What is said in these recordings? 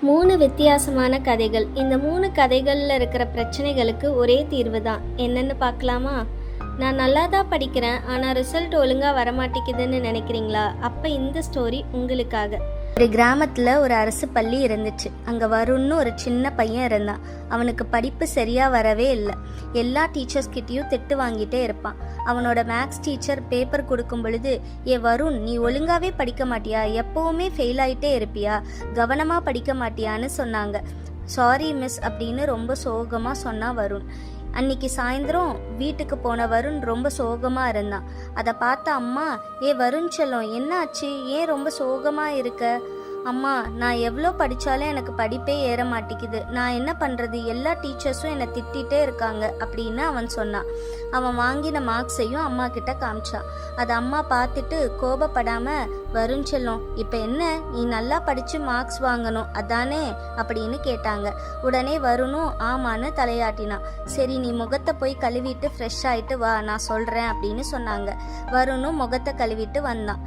3 வித்தியாசமான கதைகள். இந்த 3 கதைகளில் இருக்கிற பிரச்சனைகளுக்கு ஒரே தீர்வு தான். என்னன்னு பார்க்கலாமா? நான் நல்லா தான் படிக்கிறேன், ஆனால் ரிசல்ட் ஒழுங்காக வரமாட்டேங்குதுன்னு நினைக்கிறீங்களா? அப்போ இந்த ஸ்டோரி உங்களுக்காக. ஒரு கிராமத்தில் ஒரு அரசு பள்ளி இருந்துச்சு. அங்கே வருண்னு ஒரு சின்ன பையன் இருந்தான். அவனுக்கு படிப்பு சரியாக வரவே இல்லை. எல்லா டீச்சர்ஸ்கிட்டையும் திட்டு வாங்கிட்டே இருப்பான். அவனோட மேக்ஸ் டீச்சர் பேப்பர் கொடுக்கும் பொழுது, வருண், நீ ஒழுங்காகவே படிக்க மாட்டியா? எப்போவுமே ஃபெயில் ஆகிட்டே இருப்பியா? கவனமாக படிக்க மாட்டியான்னு சொன்னாங்க. சாரி மிஸ் அப்படின்னு ரொம்ப சோகமாக சொன்னான் வருண். அன்னைக்கு சாயந்தரம் வீட்டுக்கு போன வருண் ரொம்ப சோகமாக இருந்தான். அதை பார்த்த அம்மா, வருண் செல்லம், என்ன ஆச்சு? ஏன் ரொம்ப சோகமாக இருக்க? அம்மா, நான் எவ்வளோ படித்தாலும் எனக்கு படிப்பே ஏற மாட்டேங்குது. நான் என்ன பண்ணுறது? எல்லா டீச்சர்ஸும் என்னை திட்டிகிட்டே இருக்காங்க அப்படின்னு அவன் சொன்னான். அவன் வாங்கின மார்க்ஸையும் அம்மா கிட்ட காமிச்சான். அதை அம்மா பார்த்துட்டு கோபப்படாமல், வருண் செல்லம், இப்போ என்ன, நீ நல்லா படித்து மார்க்ஸ் வாங்கணும் அதானே அப்படின்னு கேட்டாங்க. உடனே வருணும் ஆமான்னு தலையாட்டினான். சரி, நீ முகத்தை போய் கழுவிட்டு ஃப்ரெஷ் ஆகிட்டு வா, நான் சொல்கிறேன் அப்படின்னு சொன்னாங்க. வருணும் முகத்தை கழுவிட்டு வந்தான்.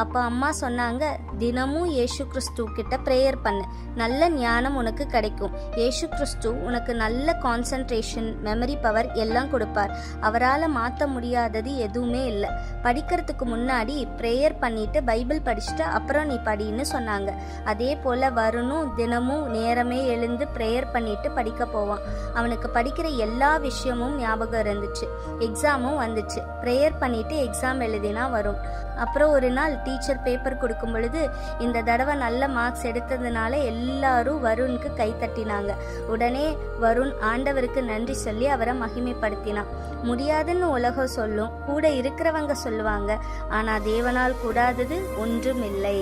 அப்போ அம்மா சொன்னாங்க, தினமும் இயேசு கிறிஸ்து கிட்ட ப்ரேயர் பண்ணு, நல்ல ஞானம் உனக்கு கிடைக்கும். இயேசு கிறிஸ்து உனக்கு நல்ல கான்சன்ட்ரேஷன், மெமரி பவர் எல்லாம் கொடுப்பார். அவரால் மாற்ற முடியாதது எதுவுமே இல்லை. படிக்கிறதுக்கு முன்னாடி ப்ரேயர் பண்ணிட்டு பைபிள் படிச்சுட்டு அப்புறம் நீ படின்னு சொன்னாங்க. அதே போல் வருணும் தினமும் நேரமே எழுந்து ப்ரேயர் பண்ணிட்டு படிக்க போவான். அவனுக்கு படிக்கிற எல்லா விஷயமும் ஞாபகம் இருந்துச்சு. எக்ஸாமும் வந்துச்சு. ப்ரேயர் பண்ணிட்டு எக்ஸாம் எழுதினா வரும். அப்புறம் ஒரு நாள் டீச்சர் பேப்பர் கொடுக்கும் பொழுது, இந்த தடவை நல்ல மார்க்ஸ் எடுத்ததுனால எல்லாரும் வருணுக்கு கை தட்டினாங்க. உடனே வருண் ஆண்டவருக்கு நன்றி சொல்லி அவரை மகிமைப்படுத்தினான். முடியாதுன்னு உலகம் சொல்லும், கூட இருக்கிறவங்க சொல்லுவாங்க, ஆனால் தேவனால் கூடாதது ஒன்றும் இல்லை.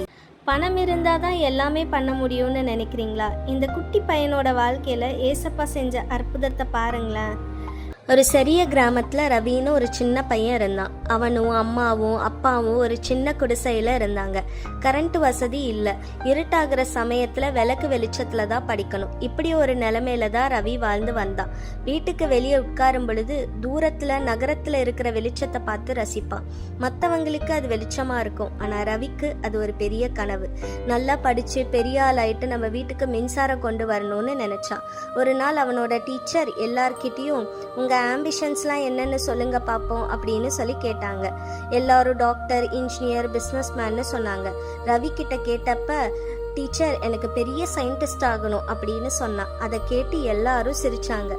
பணம் இருந்தால் தான் எல்லாமே பண்ண முடியும்னு நினைக்கிறீங்களா? இந்த குட்டி பையனோட வாழ்க்கையில் ஏசப்பா செஞ்ச அற்புதத்தை பாருங்களேன். ஒரு சிறிய கிராமத்தில் ரவின்னு ஒரு சின்ன பையன் இருந்தான். அவனும் அம்மாவும் அப்பாவும் ஒரு சின்ன குடிசையில் இருந்தாங்க. கரண்ட் வசதி இல்லை. இருட்டாகிற சமயத்தில் விளக்கு வெளிச்சத்தில் தான் படிக்கணும். இப்படி ஒரு நிலைமையில தான் ரவி வாழ்ந்து வந்தான். வீட்டுக்கு வெளியே உட்காரும் பொழுது தூரத்தில் நகரத்தில் இருக்கிற வெளிச்சத்தை பார்த்து ரசிப்பான். மற்றவங்களுக்கு அது வெளிச்சமாக இருக்கும், ஆனால் ரவிக்கு அது ஒரு பெரிய கனவு. நல்லா படித்து பெரிய ஆளாயிட்டு நம்ம வீட்டுக்கு மின்சாரம் கொண்டு வரணும்னு நினச்சான். ஒரு நாள் அவனோட டீச்சர் எல்லார்கிட்டையும், உங்கள் ஆம்பிஷன்ஸ்லாம் என்னன்னு சொல்லுங்க பார்ப்போம் அப்படின்னு சொல்லி கேட்டாங்க. எல்லாரும் டாக்டர், இன்ஜினியர், பிஸ்னஸ் மேன்னு சொன்னாங்க. ரவி கிட்ட கேட்டப்ப, டீச்சர், எனக்கு பெரிய சயின்டிஸ்ட் ஆகணும் அப்படின்னு சொன்னான். அதை கேட்டு எல்லாரும் சிரிச்சாங்க.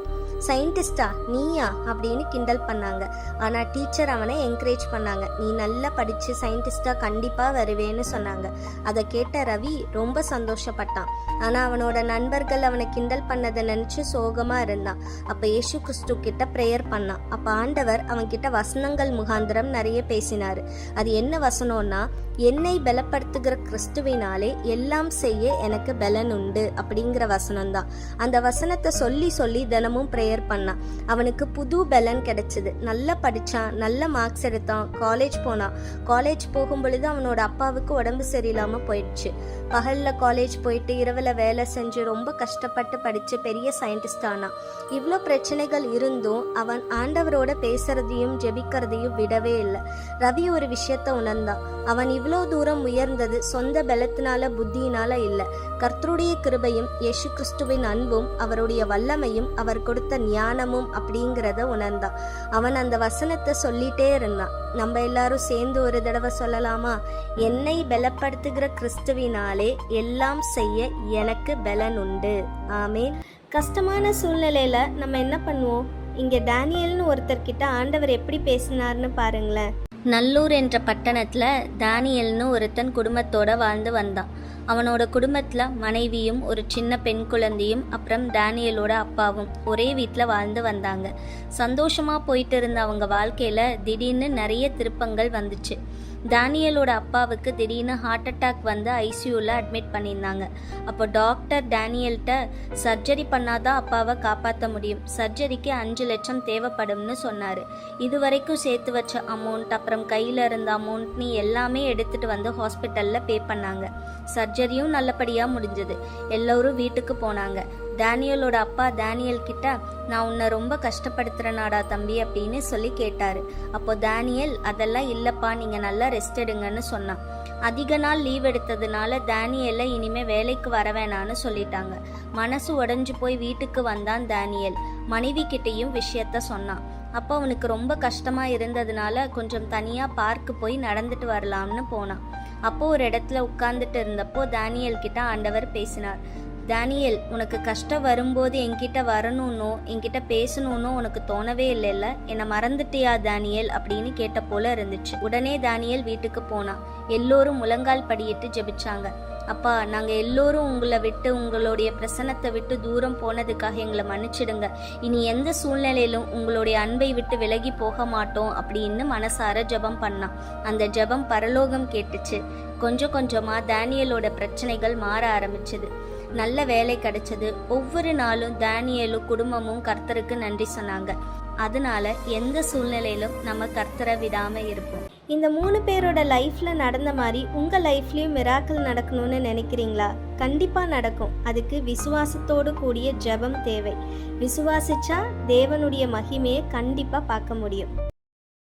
சயின்டிஸ்டா நீயா அப்படின்னு கிண்டல் பண்ணாங்க. ஆனால் டீச்சர் அவனை என்கரேஜ் பண்ணாங்க. நீ நல்லா படித்து சயின்டிஸ்டா கண்டிப்பாக வருவேன்னு சொன்னாங்க. அதை கேட்ட ரவி ரொம்ப சந்தோஷப்பட்டான். ஆனால் அவனோட நண்பர்கள் அவனை கிண்டல் பண்ணதை நினச்சி சோகமாக இருந்தான். அப்போ இயேசு கிறிஸ்து கிட்ட ப்ரேயர் பண்ணான். அப்போ ஆண்டவர் அவன்கிட்ட வசனங்கள் முகாந்திரம் நிறைய பேசினார். அது என்ன வசனம்னா, என்னை பலப்படுத்துகிற கிறிஸ்துவினாலே எல்லாம் செய்ய எனக்கு பலன் உண்டு அப்படிங்கிற வசனம் தான். அந்த வசனத்தை சொல்லி சொல்லி தினமும் ப்ரேயர் பண்ணான். அவனுக்கு புது பலன் கிடைச்சது. நல்லா படித்தான், நல்ல மார்க்ஸ் எடுத்தான், காலேஜ் போனான். காலேஜ் போகும் பொழுது அவனோட அப்பாவுக்கு உடம்பு சரியில்லாமல் போயிடுச்சு. பகலில் காலேஜ் போயிட்டு இரவில் வேலை செஞ்சு ரொம்ப கஷ்டப்பட்டு படித்து பெரிய சயின்டிஸ்ட் ஆனான். இவ்வளோ பிரச்சனைகள் இருந்தும் அவன் ஆண்டவரோட பேசுறதையும் ஜெபிக்கிறதையும் விடவே இல்லை. ரவி ஒரு விஷயத்தை உணர்ந்தான். அவன் இவ்வளோ தூரம் உயர்ந்தது சொந்த பலத்தினால புத்தியினால இல்லை, கர்த்தருடைய கிருபையும் இயேசு கிறிஸ்துவின் அன்பும் அவருடைய வல்லமையும் அவர் கொடுத்த ஞானமும் அப்படிங்கிறத உணர்ந்தான். அவன் அந்த வசனத்தை சொல்லிட்டே இருந்தான். நம்ம எல்லாரும் சேர்ந்து ஒரு தடவை சொல்லலாமா? என்னை பலப்படுத்துகிற கிறிஸ்துவினாலே எல்லாம் செய்ய எனக்கு பலன் உண்டு. ஆமேன். கஷ்டமான சூழ்நிலையில நம்ம என்ன பண்ணுவோம்? இங்கே டேனியல்னு ஒருத்தர்கிட்ட ஆண்டவர் எப்படி பேசினார்னு பாருங்களேன். நல்லூர் என்ற பட்டணத்தில் தானியல்னு ஒருத்தன் குடும்பத்தோட வாழ்ந்து வந்தான். அவனோட குடும்பத்தில் மனைவியும் ஒரு சின்ன பெண் குழந்தையும் அப்புறம் தானியலோட அப்பாவும் ஒரே வீட்டில் வாழ்ந்து வந்தாங்க. சந்தோஷமாக போயிட்டு இருந்த அவங்க வாழ்க்கையில் திடீர்னு நிறைய திருப்பங்கள் வந்துச்சு. தானியலோட அப்பாவுக்கு திடீர்னு ஹார்ட் அட்டாக் வந்து ஐசியூவில் அட்மிட் பண்ணியிருந்தாங்க. அப்போ டாக்டர் டேனியல்கிட்ட, சர்ஜரி பண்ணாதான் அப்பாவை காப்பாற்ற முடியும், சர்ஜரிக்கு 5 லட்சம் தேவைப்படும்னு சொன்னார். இது வரைக்கும் சேர்த்து வச்ச அமௌண்ட் அப்புறம் கையில் இருந்த அமௌண்ட்னு எல்லாமே எடுத்துகிட்டு வந்து ஹாஸ்பிட்டலில் பே பண்ணாங்க. சர்ஜரியும் நல்லபடியாக முடிஞ்சது. எல்லோரும் வீட்டுக்கு போனாங்க. டேனியலோட அப்பா டேனியல் கிட்ட, நான் உன்னை ரொம்ப கஷ்டப்படுத்துறேனாடா தம்பி அப்படின்னு சொல்லி கேட்டாரு. அப்போ டேனியல், அதெல்லாம் இல்லைப்பா, நீங்கள் நல்லா ரெஸ்ட் எடுங்கன்னு சொன்னான். அதிக நாள் லீவ் எடுத்ததுனால டேனியலை இனிமே வேலைக்கு வர வேணான்னு சொல்லிட்டாங்க. மனசு உடைஞ்சு போய் வீட்டுக்கு வந்தான் டேனியல். மனைவி கிட்டேயும் விஷயத்த சொன்னான். அப்போ அவனுக்கு ரொம்ப கஷ்டமா இருந்ததுனால கொஞ்சம் தனியா பார்க்கு போய் நடந்துட்டு வரலாம்னு போனான். அப்போ ஒரு இடத்துல உட்கார்ந்துட்டு இருந்தப்போ டேனியல் கிட்ட ஆண்டவர் பேசினார். டேனியல், உனக்கு கஷ்டம் வரும்போது என்கிட்ட வரணும்னோ என்கிட்ட பேசணும்னோ உனக்கு தோணவே இல்லைல்ல, என்னை மறந்துட்டியா டேனியல் அப்படின்னு கேட்ட போல இருந்துச்சு. உடனே டேனியல் வீட்டுக்கு போனான். எல்லோரும் முழங்கால் படியிட்டு ஜெபிச்சாங்க. அப்பா, நாங்கள் எல்லோரும் உங்களை விட்டு உங்களுடைய பிரசன்னத்தை விட்டு தூரம் போனதுக்காக எங்களை மன்னிச்சிடுங்க. இனி எந்த சூழ்நிலையிலும் உங்களுடைய அன்பை விட்டு விலகி போக மாட்டோம் அப்படின்னு மனசார ஜெபம் பண்ணான். அந்த ஜெபம் பரலோகம் கேட்டுச்சு. கொஞ்சம் கொஞ்சமா டேனியலோட பிரச்சனைகள் மாற ஆரம்பிச்சது. நல்ல வேலை கிடைச்சது. ஒவ்வொரு நாளும் டேனியலும் குடும்பமும் கர்த்தருக்கு நன்றி சொன்னாங்க. அதனால எந்த சூழ்நிலையிலும் நம்ம கர்த்தரை விடாம இருப்போம். இந்த 3 பேரோட லைஃப்பில் நடந்த மாதிரி உங்கள் லைஃப்லேயும் மிராக்கிள் நடக்கணும்னு நினைக்கிறீங்களா? கண்டிப்பாக நடக்கும். அதுக்கு விசுவாசத்தோடு கூடிய ஜெபம் தேவை. விசுவாசிச்சா தேவனுடைய மகிமையை கண்டிப்பாக பார்க்க முடியும்.